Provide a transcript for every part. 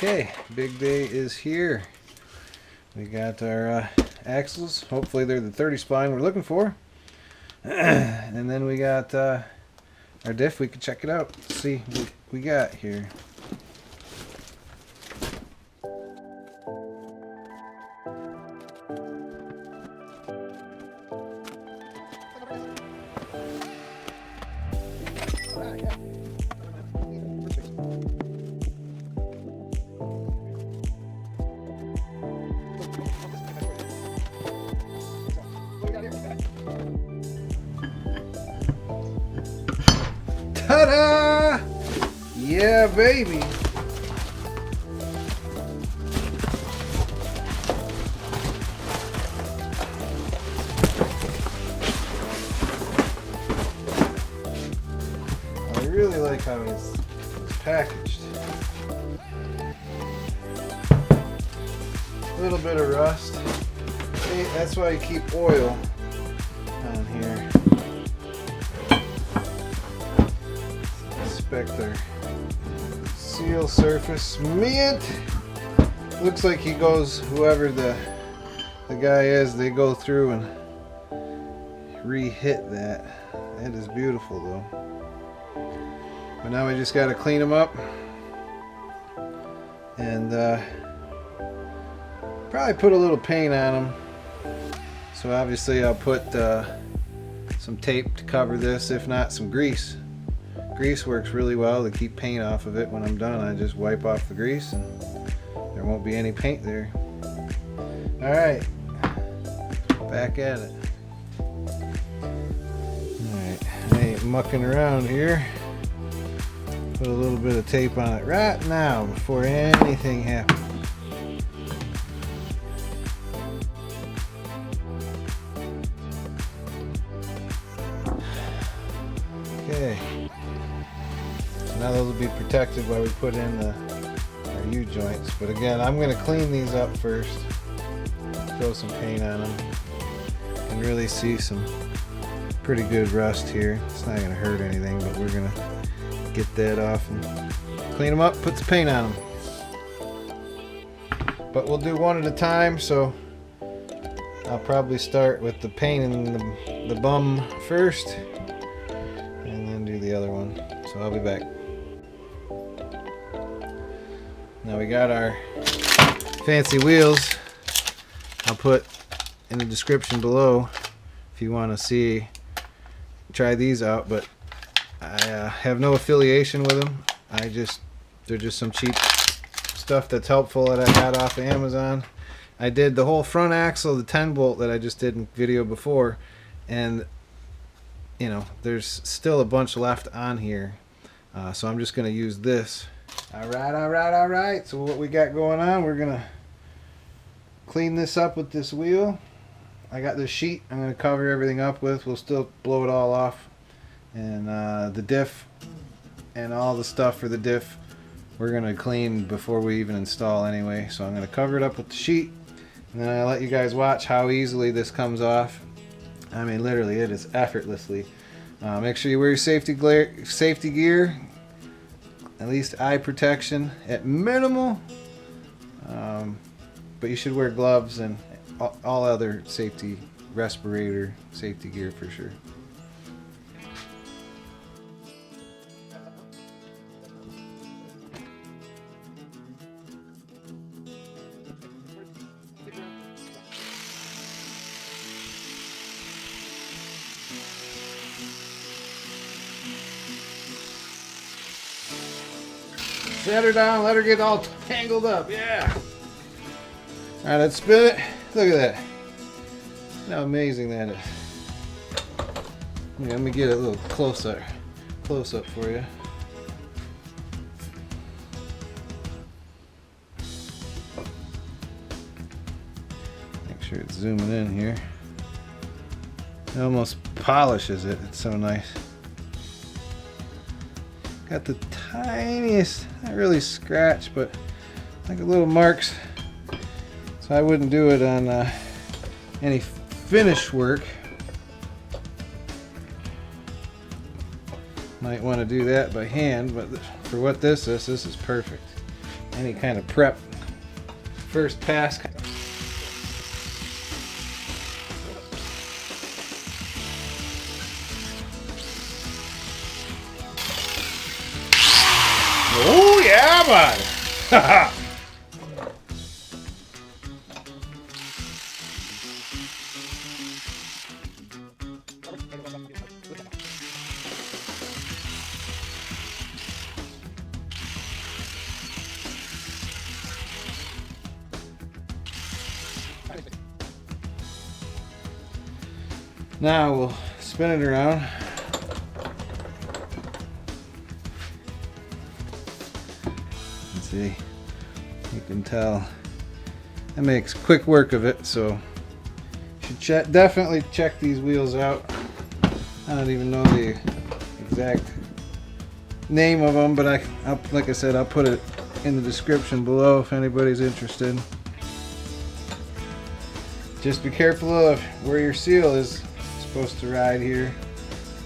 Okay, big day is here. We got our axles. Hopefully they're the 30 spline we're looking for. And then we got our diff. We can check it out. Let's see what we got here. Ta-da! Yeah, baby. I really like how it's packaged. A little bit of rust. See, that's why you keep oil on here. Inspect their seal surface. Mint. Looks like he goes, whoever the guy is, they go through and re-hit that. That is beautiful though. But now we just got to clean them up and probably put a little paint on them. So obviously I'll put some tape to cover this, if not some grease. Grease works really well to keep paint off of it. When I'm done, I just wipe off the grease and there won't be any paint there. Alright, back at it. Alright, I ain't mucking around here. Put a little bit of tape on it right now before anything happens. Okay. Now those will be protected while we put in our U-joints. But again, I'm going to clean these up first. Throw some paint on them. And really see some pretty good rust here. It's not going to hurt anything, but we're going to get that off and clean them up, put the paint on them. But we'll do one at a time, so I'll probably start with the paint and the bum first. And then do the other one. So I'll be back. Now we got our fancy wheels. I'll put in the description below if you want to see, try these out, but I have no affiliation with them. They're just some cheap stuff that's helpful that I got off of Amazon. I did the whole front axle, the 10 bolt that I just did in video before, and you know, there's still a bunch left on here. So I'm just going to use this. Alright. So what we got going on, we're going to clean this up with this wheel. I got this sheet I'm going to cover everything up with. We'll still blow it all off. And the diff and all the stuff for the diff we're going to clean before we even install anyway. So I'm going to cover it up with the sheet. And then I'll let you guys watch how easily this comes off. I mean, literally, it is effortlessly. Make sure you wear your safety gear, at least eye protection at minimal. But you should wear gloves and all other safety, respirator, safety gear for sure. Set her down, let her get all tangled up, yeah. Alright, let's spin it. Look at that. How amazing that is. Let me get a little close up for you. Make sure it's zooming in here. It almost polishes it, it's so nice. Got the tiniest, not really scratch, but like a little marks. So I wouldn't do it on any finish work. Might want to do that by hand, but for what this is perfect. any kind of prep. First pass. Oh yeah, buddy! Now we'll spin it around. Let's see, you can tell that makes quick work of it, so you should definitely check these wheels out. I don't even know the exact name of them, but like I said, I'll put it in the description below if anybody's interested. Just be careful of where your seal is supposed to ride here,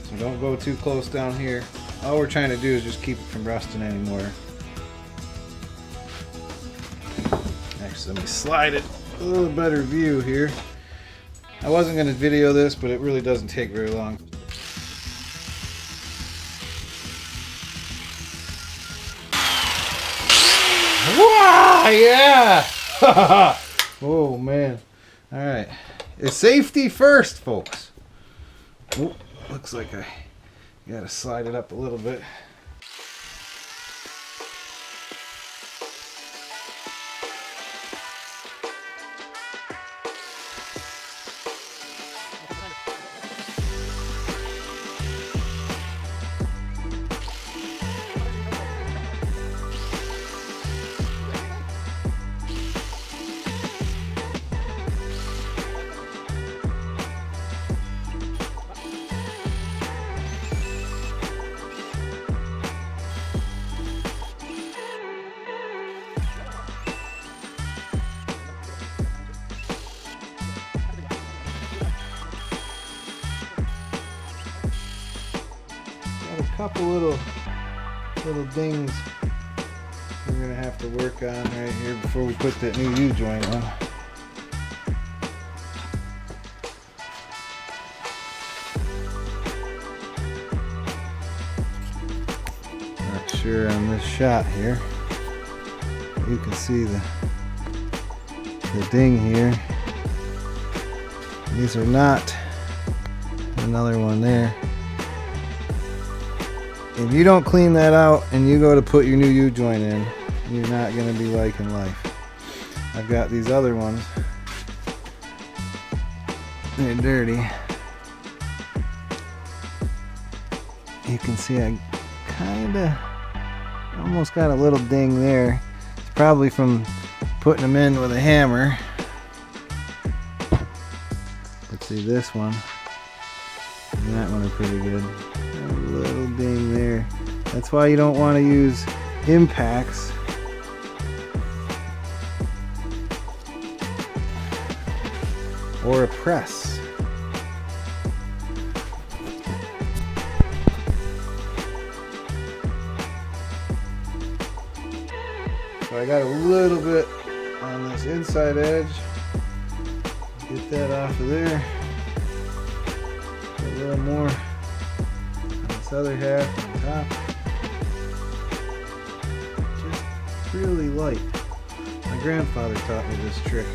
so don't go too close down here. All we're trying to do is just keep it from rusting anymore. Actually, let me slide it a little better view here. I wasn't going to video this, but it really doesn't take very long. Wow, yeah! Oh man. Alright. It's safety first, folks. Oh, looks like I gotta slide it up a little bit. Got a couple little dings we're gonna have to work on right here before we put that new U-joint on. Not sure on this shot here. You can see the ding here. These are not. Another one there. If you don't clean that out and you go to put your new U-joint in, you're not going to be liking life. I've got these other ones. They're dirty. You can see I almost got a little ding there. It's probably from putting them in with a hammer. But see, this one and that one are pretty good. A little ding there. That's why you don't want to use impacts. Or a press. So I got a little bit on this inside edge. Get that off of there. A little more on this other half on top. Just really light. My grandfather taught me this trick.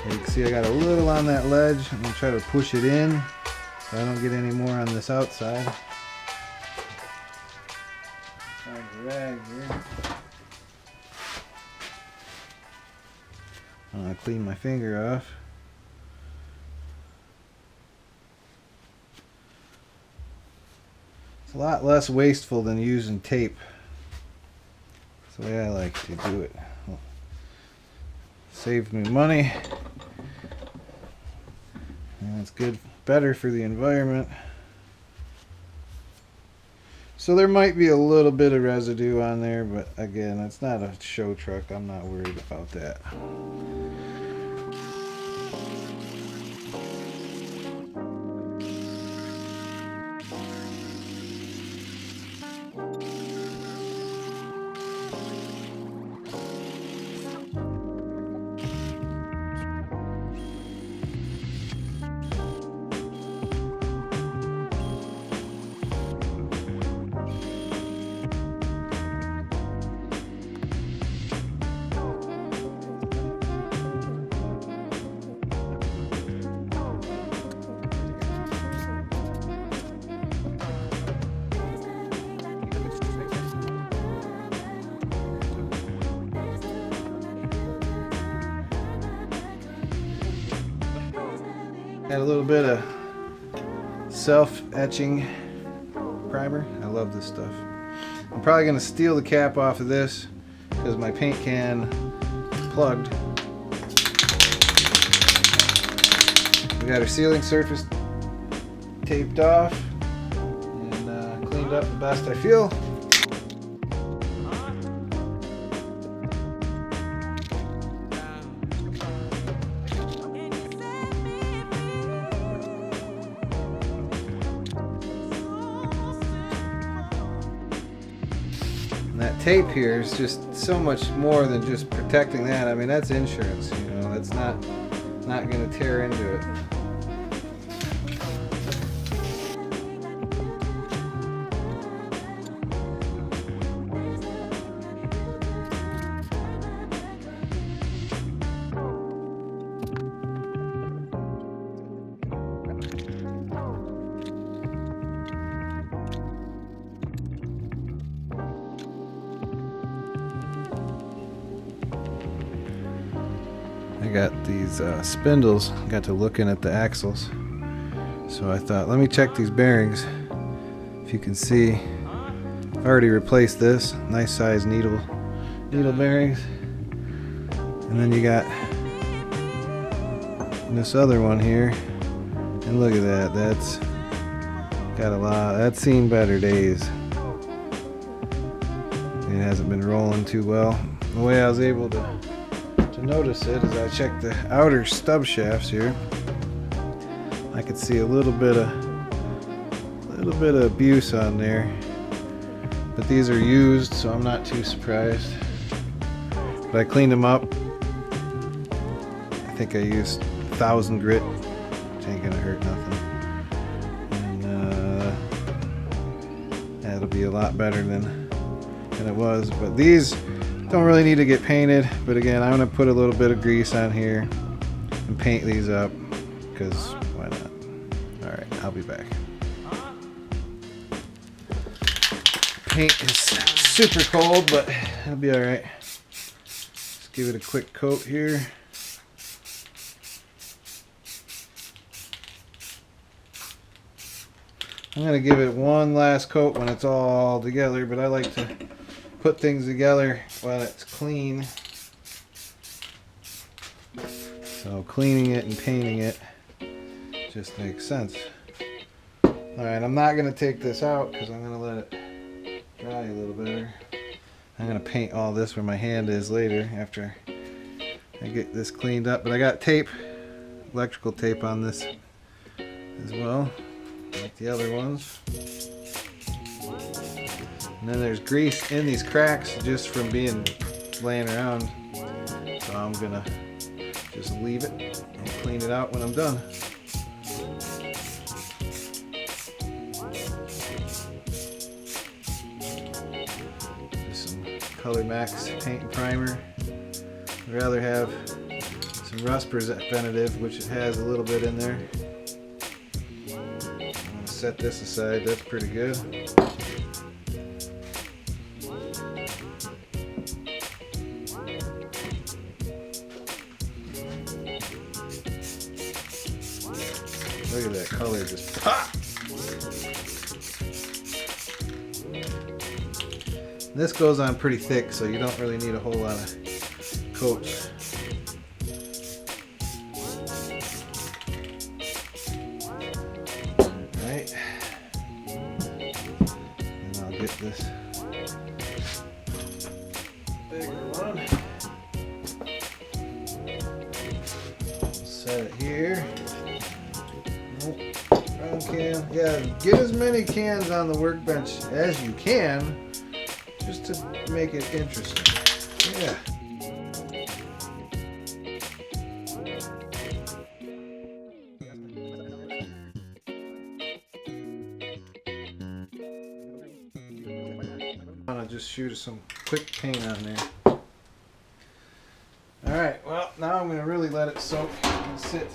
You can see I got a little on that ledge. I'm going to try to push it in so I don't get any more on this outside. Find a rag here. I'm going to clean my finger off. It's a lot less wasteful than using tape. That's the way I like to do it. Saved me money. And it's good, better for the environment. So there might be a little bit of residue on there, but again, it's not a show truck. I'm not worried about that. Got a little bit of self-etching primer. I love this stuff. I'm probably going to steal the cap off of this because my paint can is plugged. We got our sealing surface taped off and cleaned up the best I feel. And that tape here is just so much more than just protecting that. I mean, that's insurance, you know, that's not going to tear into it. I got these spindles, got to looking at the axles, so I thought let me check these bearings. If you can see, I've already replaced this, nice size needle bearings, and then you got this other one here, and look at that, that's got a lot, that's seen better days. It hasn't been rolling too well. The way I was able to notice it is I checked the outer stub shafts here. I could see a little bit of abuse on there, but these are used, so I'm not too surprised. But I cleaned them up. I think I used 1000 grit, which ain't gonna hurt nothing, and that'll be a lot better than it was. But these don't really need to get painted, but again, I'm going to put a little bit of grease on here and paint these up, because why not? Alright, I'll be back. Paint is super cold, but it'll be alright. Just give it a quick coat here. I'm going to give it one last coat when it's all together, but I like to put things together while it's clean. So cleaning it and painting it just makes sense. Alright, I'm not going to take this out because I'm going to let it dry a little better. I'm going to paint all this where my hand is later after I get this cleaned up. But I got tape, electrical tape on this as well, like the other ones. And then there's grease in these cracks just from being laying around. So I'm gonna just leave it and clean it out when I'm done. Just some Color Max paint and primer. I'd rather have some rust preventative, which it has a little bit in there. I'm gonna set this aside, that's pretty good. Look at that color just pop! This goes on pretty thick, so you don't really need a whole lot of coats. Alright. And I'll get this bigger one. Set it here. Can. Yeah, get as many cans on the workbench as you can, just to make it interesting. Yeah. I'm gonna just shoot some quick paint on there. Alright, well, now I'm gonna really let it soak and sit